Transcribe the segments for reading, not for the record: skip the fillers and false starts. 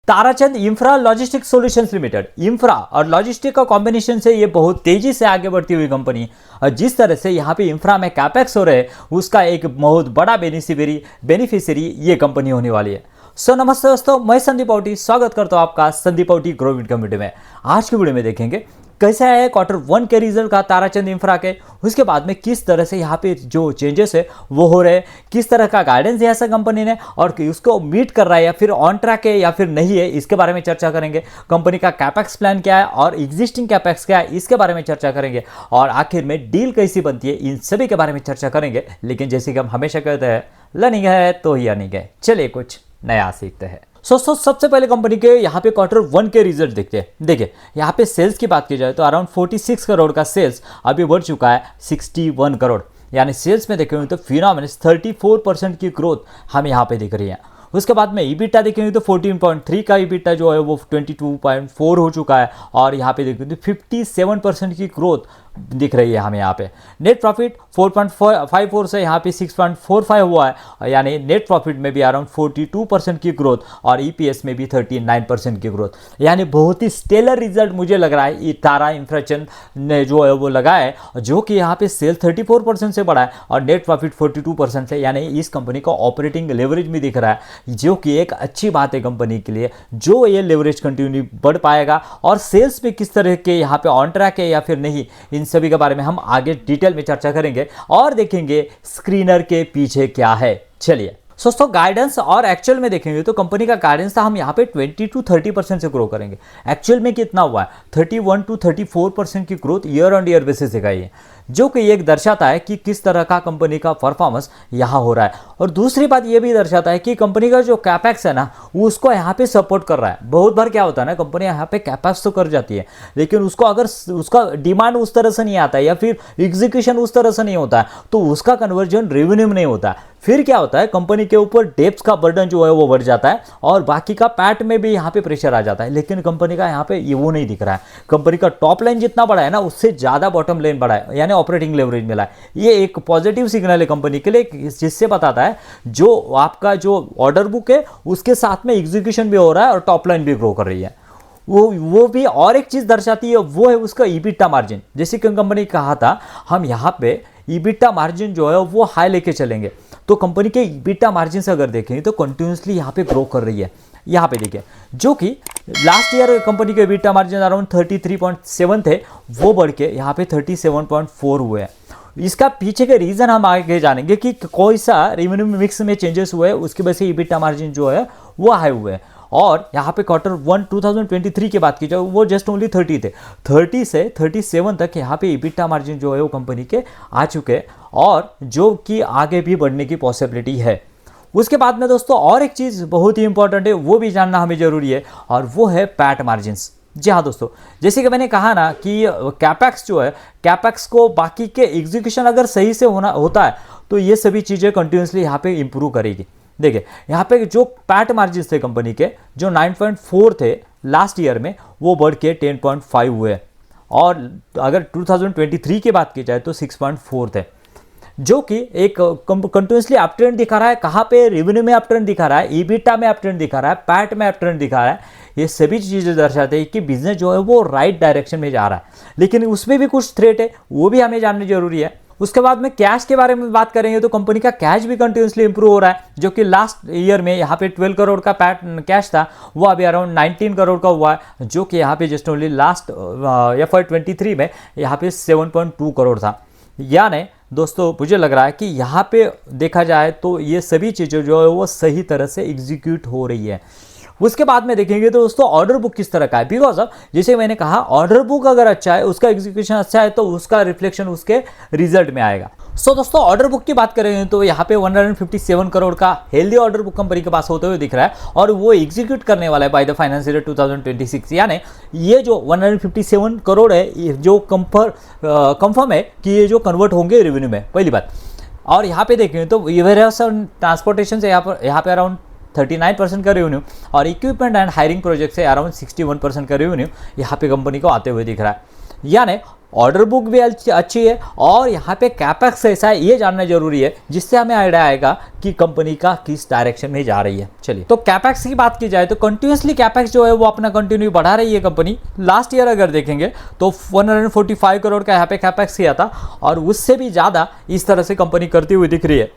Tarachand infra logistic solutions limited, infra और logistic का combination से ये बहुत तेजी से आगे बढ़ती हुई कंपनी है। और जिस तरह से यहाँ पे इंफ्रा में कैपेक्स हो रहे हैं उसका एक बहुत बड़ा बेनिफिशियरी ये कंपनी होने वाली है। नमस्ते दोस्तों, मैं संदीप औटी स्वागत करता हूँ आपका संदीप औटी ग्रोविड कम्युनिटी में। आज की वीडियो में देखेंगे कैसे है Q1 के रिजल्ट का ताराचंद इंफ्रा के, उसके बाद में किस तरह से यहाँ पे जो चेंजेस है वो हो रहे हैं, किस तरह का गाइडेंस दिया है कंपनी ने और उसको मीट कर रहा है या फिर ऑन ट्रैक है या फिर नहीं है, इसके बारे में चर्चा करेंगे। कंपनी का कैपेक्स प्लान क्या है और एग्जिस्टिंग कैपेक्स क्या है, इसके बारे में चर्चा करेंगे। और आखिर में डील कैसी बनती है, इन सभी के बारे में चर्चा करेंगे। लेकिन जैसे कि हम हमेशा कहते हैं, लर्निंग है तो ही अर्निंग है। चलिए कुछ नया सीखते हैं। सबसे पहले कंपनी के यहाँ पे Q1 के रिजल्ट देखते हैं। देखिए यहाँ पे सेल्स की बात की जाए तो अराउंड 46 करोड़ का सेल्स अभी बढ़ चुका है 61 करोड़, यानी सेल्स में देखेंगे तो फिनोमिनस 34% की ग्रोथ हमें यहाँ पे दिख रही है। उसके बाद में ईबिटा देखेंगे तो 14.3 का ईबिटा जो है वो 22.4 हो चुका है और यहाँ पे देखेंगे तो 57% की ग्रोथ दिख रही है हमें यहाँ पे। नेट प्रॉफिट 4.54 से यहाँ पे 6.45 हुआ है, यानी नेट प्रॉफिट में भी अराउंड 42% की ग्रोथ और ईपीएस में भी 39% की ग्रोथ, यानी बहुत ही स्टेलर रिजल्ट मुझे लग रहा है ये तारा इंफ्राचंद ने जो है वो लगा है, जो कि यहाँ पे सेल 34% से बढ़ा है और नेट प्रॉफिट 42% से, यानी इस कंपनी का ऑपरेटिंग लेवरेज भी दिख रहा है, जो कि एक अच्छी बात है कंपनी के लिए। जो ये लेवरेज कंटिन्यू बढ़ पाएगा और सेल्स में किस तरह के यहाँ पे ऑन ट्रैक है या फिर नहीं, इन सभी के बारे में हम आगे डिटेल में चर्चा करेंगे और देखेंगे स्क्रीनर के पीछे क्या है। चलिए दोस्तों, गाइडेंस और एक्चुअल में देखेंगे तो कंपनी का गाइडेंस था हम यहाँ पे 20 to 30% से ग्रो करेंगे। एक्चुअल में कितना हुआ है 31 to 34% की growth year on year basis दिखाई है, जो कि एक दर्शाता है कि किस तरह का कंपनी का परफॉर्मेंस यहाँ हो रहा है। और दूसरी बात ये भी दर्शाता है कि कंपनी का जो कैपेक्स है ना वो उसको यहाँ पे सपोर्ट कर रहा है। बहुत बार क्या होता है ना, कंपनी यहाँ पे कैपेक्स तो कर जाती है लेकिन उसको अगर उसका डिमांड उस तरह से नहीं आता है या फिर एग्जीक्यूशन उस तरह से नहीं होता है तो उसका कन्वर्जन रेवेन्यू में नहीं होता है। फिर क्या होता है, कंपनी के ऊपर डेब्ट्स का बर्डन जो है वो बढ़ जाता है और बाकी का पैट में भी यहाँ पे प्रेशर आ जाता है। लेकिन कंपनी का यहाँ पे ये वो नहीं दिख रहा है। कंपनी का टॉप लाइन जितना बड़ा है ना उससे ज़्यादा बॉटम लाइन बड़ा है, यानी ऑपरेटिंग लेवरेज मिला है। ये एक पॉजिटिव सिग्नल है कंपनी के लिए, जिससे बताता है जो आपका जो ऑर्डर बुक है उसके साथ में एग्जीक्यूशन भी हो रहा है और टॉप लाइन भी ग्रो कर रही है। वो भी और एक चीज़ दर्शाती है, वो है उसका ईबिटा मार्जिन। जैसे कि कंपनी कहा था हम यहाँ पे ईबिटा मार्जिन जो है वो हाई लेके चलेंगे, तो कंपनी के ईबिटा मार्जिन से अगर देखें तो कंटिन्यूसली यहाँ पे ग्रो कर रही है। यहाँ पे देखिए, जो कि लास्ट ईयर कंपनी के ईबिटा मार्जिन अराउंड 33.7 थे, वो बढ़ के यहाँ पे 37.4 हुए हैं। इसका पीछे के रीजन हम आगे जानेंगे कि कोई सा रेवेन्यू मिक्स में चेंजेस हुए, उसकी वजह से ईबिटा मार्जिन जो है वो हाई हुए हैं। और यहाँ पे Q1 2023 की बात की जाए वो जस्ट ओनली 30 थे, 30 से 37 तक यहाँ पे ईबिटा मार्जिन जो है वो कंपनी के आ चुके हैं और जो कि आगे भी बढ़ने की पॉसिबिलिटी है। उसके बाद में दोस्तों और एक चीज़ बहुत ही इंपॉर्टेंट है, वो भी जानना हमें जरूरी है और वो है पैट मार्जिन्स। जी हाँ दोस्तों, जैसे कि मैंने कहा ना कि कैपेक्स जो है, कैपेक्स को बाकी के एग्जीक्यूशन अगर सही से होता है तो ये सभी चीज़ें कंटिन्यूसली यहाँ पे इंप्रूव करेगी। देखिए यहाँ पे जो पैट मार्जिन थे कंपनी के जो 9.4 थे लास्ट ईयर में, वो बढ़ के 10.5 हुए और अगर 2023 की बात की जाए तो 6.4 थे, जो कि एक कंटिन्यूसली अप ट्रेंड दिखा रहा है। कहाँ पे, रेवेन्यू में अप ट्रेंड दिखा रहा है, ईबिटा में अप ट्रेंड दिखा रहा है, पैट में अप ट्रेंड दिखा रहा है। ये सभी चीज़ें दर्शाते हैं कि बिजनेस जो है वो राइट डायरेक्शन में जा रहा है। लेकिन उसमें भी कुछ थ्रेट है, वो भी हमें जानना जरूरी है। उसके बाद में कैश के बारे में बात करेंगे तो कंपनी का कैश भी कंटिन्यूसली इंप्रूव हो रहा है, जो कि लास्ट ईयर में यहाँ पे 12 करोड़ का कैश था, वो अभी अराउंड 19 करोड़ का हुआ है, जो कि यहाँ पे जस्ट ओनली लास्ट FY23 में यहाँ पे 7.2 करोड़ था। यानी दोस्तों मुझे लग रहा है कि यहाँ पे देखा जाए तो ये सभी चीज़ें जो है वो सही तरह से एग्जीक्यूट हो रही है। उसके बाद में देखेंगे तो दोस्तों ऑर्डर बुक किस तरह का है, बिकॉज ऑफ जैसे मैंने कहा ऑर्डर बुक अगर अच्छा है, उसका एग्जीक्यूशन अच्छा है तो उसका रिफ्लेक्शन उसके रिजल्ट में आएगा। दोस्तों ऑर्डर बुक की बात करें तो यहाँ पे 157 करोड़ का हेल्दी ऑर्डर बुक कंपनी के पास होते हुए दिख रहा है और वो एग्जीक्यूट करने वाला है बाय द फाइनेंशियल ईयर 2026। यानी ये जो 157 करोड़ है जो कंफर्म है कि ये जो कन्वर्ट होंगे रेवेन्यू में, पहली बात। और यहाँ पे देखें तो वेयरहाउस और ट्रांसपोर्टेशन से यहाँ पे अराउंड 39% का रेवेन्यू और इक्विपमेंट एंड हायरिंग प्रोजेक्ट से अराउंड 61% का रेवेन्यू यहाँ पे कंपनी को आते हुए दिख रहा है। यानी ऑर्डर बुक भी अच्छी है और यहाँ पे कैपेक्स ऐसा है ये जानना जरूरी है, जिससे हमें आइडिया आएगा कि कंपनी का किस डायरेक्शन में जा रही है। चलिए, तो कैपेक्स की बात की जाए तो कंटिन्यूसली कैपेक्स जो है वो अपना कंटिन्यू बढ़ा रही है कंपनी। लास्ट ईयर अगर देखेंगे तो 145 करोड़ का यहाँ पे कैपेक्स किया था और उससे भी ज़्यादा इस तरह से कंपनी करती हुई दिख रही है।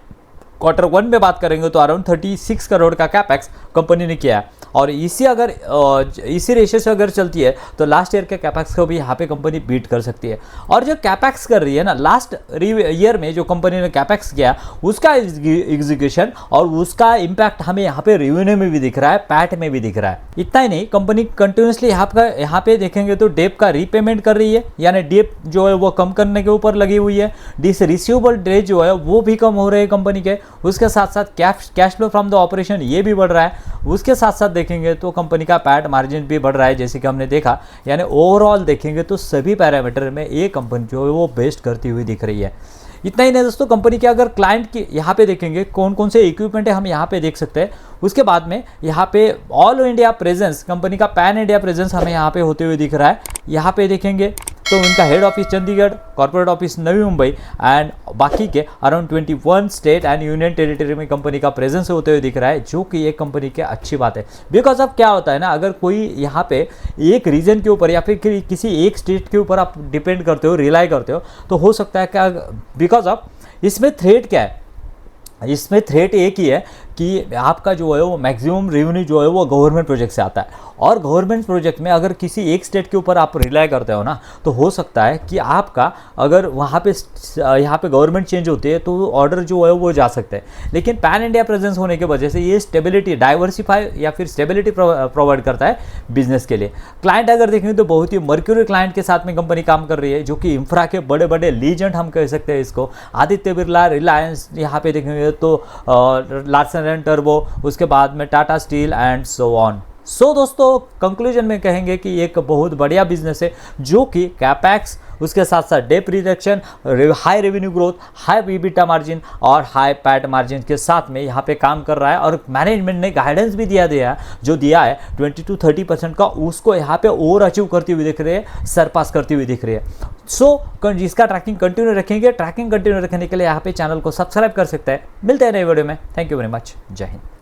क्वार्टर 1 में बात करेंगे तो अराउंड 36 करोड़ का कैपेक्स कंपनी ने किया है और इसी रेशियो से अगर चलती है तो लास्ट ईयर के कैपेक्स को भी यहाँ पे कंपनी बीट कर सकती है। और जो कैपेक्स कर रही है ना, लास्ट ईयर में जो कंपनी ने कैपेक्स किया उसका एग्जीक्यूशन और उसका इम्पैक्ट हमें यहाँ पे रेवेन्यू में भी दिख रहा है, पैट में भी दिख रहा है। इतना ही नहीं, कंपनी कंटिन्यूसली यहाँ पे देखेंगे तो डेप का रीपेमेंट कर रही है, यानी डेप जो है वो कम करने के ऊपर लगी हुई है। डिस रिसीवेबल डेज जो है वो भी कम हो रहे हैं कंपनी के। उसके साथ साथ cash flow from the operation ये भी बढ़ रहा है। उसके साथ साथ देखेंगे तो कंपनी का पैट मार्जिन भी बढ़ रहा है, जैसे कि हमने देखा। यानी ओवरऑल देखेंगे तो सभी पैरामीटर में ये कंपनी जो है वो बेस्ट करती हुई दिख रही है। इतना ही नहीं दोस्तों, कंपनी के अगर क्लाइंट की यहाँ पे देखेंगे कौन कौन से इक्विपमेंट है हम यहाँ पे देख सकते हैं। उसके बाद में यहाँ पे ऑल इंडिया प्रेजेंस, कंपनी का पैन इंडिया प्रेजेंस हमें यहाँ पे होते हुए दिख रहा है। यहाँ पे देखेंगे तो उनका head office Chandigarh, corporate office Navi Mumbai and बाकी के around 21 state and union territory में कंपनी का प्रेजेंस होते हुए दिख रहा है, जो कि एक कंपनी की अच्छी बात है। बिकॉज ऑफ क्या होता है ना, अगर कोई यहाँ पे एक रीजन के ऊपर या फिर किसी एक स्टेट के ऊपर आप डिपेंड करते हो, रिलाई करते हो, तो हो सकता है क्या, बिकॉज ऑफ इसमें थ्रेट क्या है, इसमें थ्रेट एक ही है कि आपका जो है वो मैक्सिमम रेवेन्यू जो है वो गवर्नमेंट प्रोजेक्ट से आता है। और गवर्नमेंट प्रोजेक्ट में अगर किसी एक स्टेट के ऊपर आप रिलाई करते हो ना, तो हो सकता है कि आपका अगर वहाँ पे गवर्नमेंट चेंज होती है तो ऑर्डर जो है वो जा सकते हैं। लेकिन पैन इंडिया प्रेजेंस होने की वजह से ये स्टेबिलिटी, डाइवर्सिफाई या फिर स्टेबिलिटी प्रोवाइड करता है बिजनेस के लिए। क्लाइंट अगर देखेंगे तो बहुत ही मर्क्यूरी क्लाइंट के साथ में कंपनी काम कर रही है, जो कि इंफ्रा के बड़े बड़े लीजेंड हम कह सकते हैं इसको। आदित्य बिरला, रिलायंस, यहाँ पे देखेंगे तो लार्सन एंड टर्बो, उसके बाद में Tata steel and so on. So दोस्तों, कंक्लूजन में कहेंगे कि एक बहुत बढ़िया बिजनेस है, जो कि कैपेक्स, उसके साथ साथ debt reduction, high revenue growth, high EBITDA margin और हाई पैट मार्जिन के साथ में यहाँ पे काम कर रहा है। और मैनेजमेंट ने गाइडेंस भी दिया है 20 to 30% का, उसको यहाँ पे ओवर अचीव करती हुई दिख रही है, सरपास करती हुई दिख रही है। सो जिसका ट्रैकिंग कंटिन्यू रखेंगे, ट्रैकिंग कंटिन्यू रखने के लिए यहाँ पे चैनल को सब्सक्राइब कर सकते हैं। मिलते हैं नए वीडियो में। Thank you very much. जय हिंद।